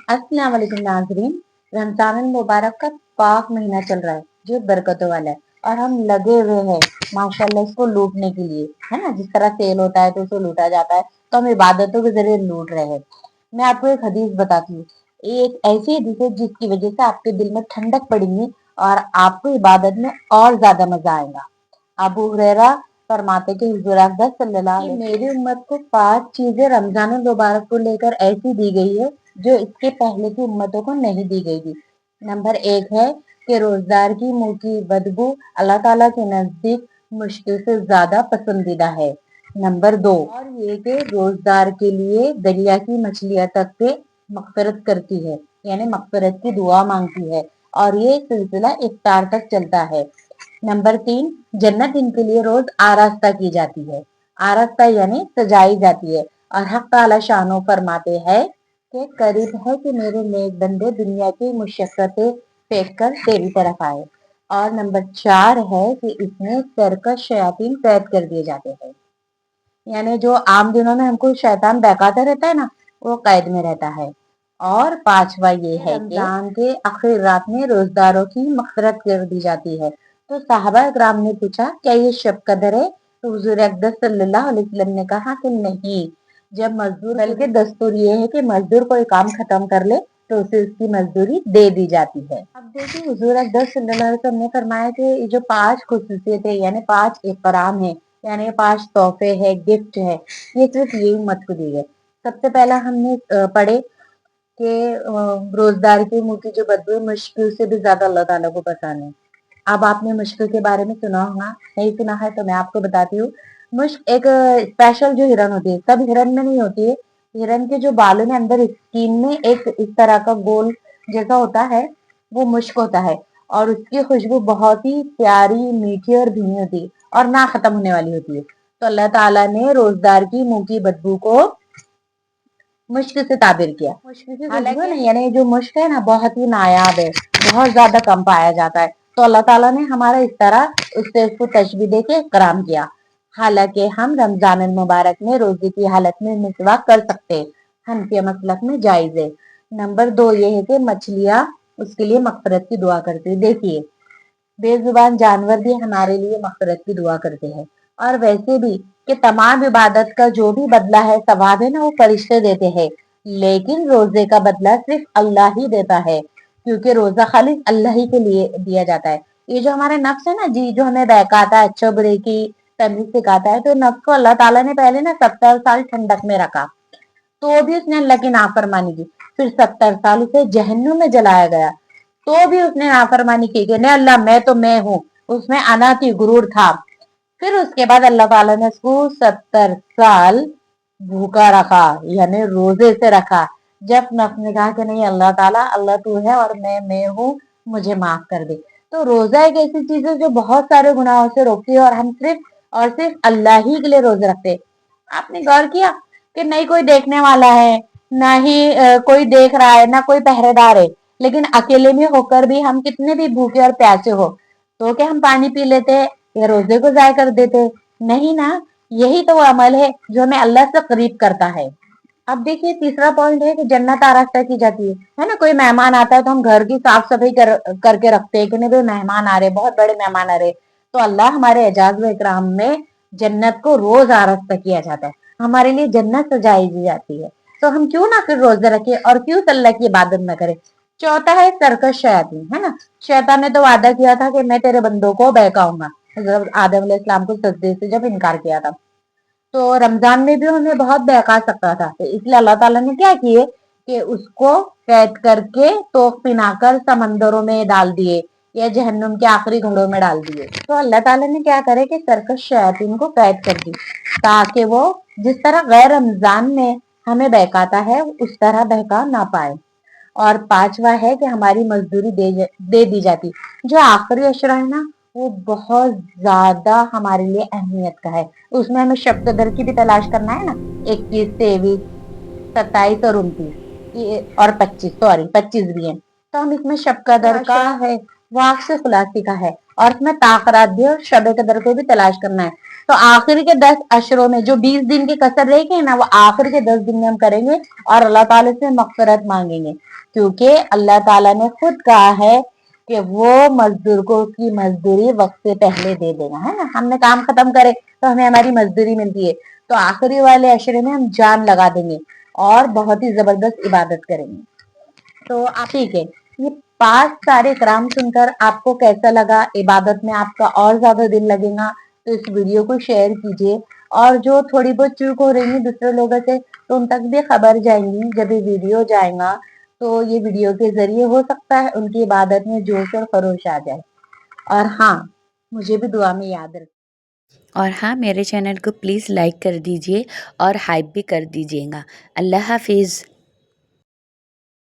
अस्सलाम वालेकुम नाज़रीन। रमजान मुबारक का पाक महीना चल रहा है जो बरकतों वाला है और हम लगे हुए हैं माशाल्लाह इसको लूटने के लिए, है ना। जिस तरह सेल होता है तो उसको लूटा जाता है, तो हम इबादतों के जरिए लूट रहे हैं। मैं आपको एक हदीस बताती हूँ। एक ऐसी हदीस है जिसकी वजह से आपके दिल में ठंडक पड़ेगी और आपको इबादत में और ज्यादा मजा आएगा। अबू हुरैरा फरमाते कि हुजूर अक़दस सल्लल्लाहु अलैहि वसल्लम मेरी उम्मत को 5 चीजें रमजान मुबारक को लेकर ऐसी दी गई है जो इसके पहले की उम्मतों को नहीं दी गई थी। नंबर 1 है कि रोजगार की मुंह की बदबू अल्लाह ताला के नजदीक मुश्किल से ज्यादा पसंदीदा है। नंबर 2 और ये कि रोजगार के लिए दरिया की मछलियां तक से मगफिरत करती है, यानी मगफिरत की दुआ मांगती है और ये सिलसिला इफ्तार तक चलता है। नंबर 3 जन्नत इनके लिए रोज आरास्ता की जाती है। आरास्ता यानी सजाई जाती है और हक ताला शानो फरमाते हैं के करीब है कि मेरे नेक बंदे दुनिया की मुशक्कतें फेंक कर तेरी तरफ आए। और नंबर 4 है कि इसमें सरकश शयातीन कैद कर दिए जाते हैं, यानी जो आम दिनों में हमको शैतान बहकाता रहता है ना, वो कैद में रहता है। और पांचवा ये है कि रमजान के आखिरी रात में रोजदारों की मगफिरत कर दी जाती है। तो साहबा इकराम ने पूछा क्या ये शब कदर है, तो हुजूर अक़दस सल्लल्लाहु अलैहि वसल्लम ने कहा कि नहीं, जब मजदूर, बल्कि दस्तूर ये है कि मजदूर कोई काम खत्म कर ले तो उसे उसकी मजदूरी दे दी जाती है। अब देखिए हुजूर अक़दस सल्लल्लाहु अलैहि वसल्लम ने फरमाया कि ये जो 5 खुसूसियत है यानी 5 इकराम है, यानी 5 तोहफे है, गिफ्ट है, ये सिर्फ यही उम्मत को दी है। सबसे पहला हमने पढ़े कि रोजगार की मुंह की जो बदबू है मुश्किल से भी ज्यादा अल्लाह ताला को पसंद है। अब आपने मुश्किल के बारे में सुना होगा, नहीं सुना है तो मैं आपको बताती हूँ। मुश्क एक स्पेशल जो हिरन होती है, सब हिरन में नहीं होती है। हिरन के जो बालों में अंदर स्किन में एक इस तरह का गोल जैसा होता है, वो मुश्क होता है और उसकी खुशबू बहुत ही प्यारी, मीठी और धीमी होती है और ना खत्म होने वाली होती है। तो अल्लाह ताला ने रोजगार की मुंह की बदबू को मुश्क से ताबिर किया। मुश्क की खुशबू है ना, यानी जो मुश्क है ना बहुत ही नायाब है, बहुत ज्यादा कम पाया जाता है। तो अल्लाह ताला ने हमारा इस तरह उससे उसको तशबीह दे के कराम किया। हालांकि हम रमजान मुबारक में रोजे की हालत में मिसवाक कर सकते हैं, हनफिया मसलक में जायज है। नंबर 2 ये है कि मछलियां उसके लिए मगफिरत की दुआ करती है। देखिए बेजुबान जानवर भी हमारे लिए मगफिरत की दुआ करते हैं और वैसे भी कि तमाम इबादत का जो भी बदला है, सवाब है ना, वो फरिश्ते देते हैं, लेकिन रोजे का बदला सिर्फ अल्लाह ही देता है, क्योंकि रोजा खाली अल्लाह ही के लिए दिया जाता है। ये जो हमारे नफ्स है ना जी, जो हमें बहकाता है, अच्छे बुरे की तमीज सिखाता है, तो नफ्स को अल्लाह ताला ने पहले ना 70 साल ठंडक में रखा, तो भी उसने अल्लाह की नाफरमानी की। फिर 70 साल उसे जहन्नुम में जलाया गया, तो भी उसने नाफरमानी की कि नहीं अल्लाह मैं तो मैं हूँ, उसमें अना थी, गुरूर था। फिर उसके बाद अल्लाह ताला ने उसको 70 साल भूखा रखा, यानी रोजे से रखा। जब नफ्स ने कहा कि नहीं अल्लाह ताला, अल्लाह तू है और मैं हूँ, मुझे माफ कर दे। तो रोजा एक ऐसी चीज है जो बहुत सारे गुनाहों से रोकती है और हम सिर्फ और सिर्फ अल्लाह ही के लिए रोजे रखते हैं। आपने गौर किया कि नहीं कोई देखने वाला है, ना ही कोई देख रहा है, ना कोई पहरेदार है, लेकिन अकेले में होकर भी हम कितने भी भूखे और प्यासे हो तो क्या हम पानी पी लेते हैं या रोजे को जाया कर देते हैं? नहीं ना। यही तो वो अमल है जो हमें अल्लाह से करीब करता है। अब देखिए तीसरा पॉइंट है कि जन्नत आरास्ता की जाती है ना। कोई मेहमान आता है तो हम घर की साफ सफाई करके रखते हैं कि नहीं भाई मेहमान आ रहे, बहुत बड़े मेहमान आ रहे, तो अल्लाह हमारे एजाज व इकराम में जन्नत को रोज आरास्ता किया जाता है, हमारे लिए जन्नत सजाई दी जाती है। तो हम क्यों ना फिर रोजे रखें और क्यों अल्लाह की इबादत न करें। चौथा है सरकश शयातीन, है ना। शैतान ने तो वादा किया था कि मैं तेरे बंदों को बहकाऊंगा, हजरत आदम अलैहिस्सलाम को सजदे से जब इनकार किया था, तो रमजान में भी उन्हें बहुत बहका सकता था, तो इसलिए अल्लाह ताला ने क्या किए कि उसको कैद करके तोप पिनाकर समंदरों में डाल दिए या जहन्नुम के आखिरी घड़ों में डाल दिए। तो अल्लाह ताला ने क्या करे कि सरकश शयातीन को कैद कर दी, ताकि वो जिस तरह गैर रमजान में हमें बहकाता है उस तरह बहका ना पाए। और पांचवा है कि हमारी मजदूरी दे दी जाती। जो आखिरी अशरा है ना, वो बहुत ज्यादा हमारे लिए अहमियत का है। उसमें हमें शब्द दर की भी तलाश करना है ना, 21, 23, 27 और 29 और 25, सॉरी 25 भी है। तो हम इसमें शब कदर का है, वाक से खुलासी का है, اور اس میں تاخرات بھی اور شب قدر کو بھی تلاش کرنا ہے. تو آخر کے 10 اشروں میں جو 20 دن کی کسر رہے گی نا وہ آخر کے 10 دن میں ہم کریں گے اور اللہ تعالیٰ سے مغفرت مانگیں گے, کیونکہ اللہ تعالیٰ نے خود کہا ہے کہ وہ مزدور کو اس کی مزدوری وقت سے پہلے دے دے گا, ہے نا. ہم نے کام ختم کرے تو ہمیں ہماری مزدوری ملتی ہے, تو آخری والے عشرے میں ہم جان لگا دیں گے اور بہت ہی زبردست عبادت کریں گے. تو آپ ٹھیک ہے, یہ 5 سارے کرام سن کر آپ کو کیسا لگا, عبادت میں آپ کا اور زیادہ دل لگے گا تو اس ویڈیو کو شیئر کیجیے, اور جو تھوڑی بہت چوک ہو رہی ہے دوسرے لوگوں سے تو ان تک بھی خبر جائیں گی. جب یہ ویڈیو جائے گا تو یہ ویڈیو کے ذریعے ہو سکتا ہے ان کی عبادت میں جوش اور خروش آ جائے. اور ہاں, مجھے بھی دعا میں یاد رکھیں. اور ہاں, میرے چینل کو پلیز لائک کر دیجئے اور ہائپ بھی کر دیجئے گا. اللہ حافظ.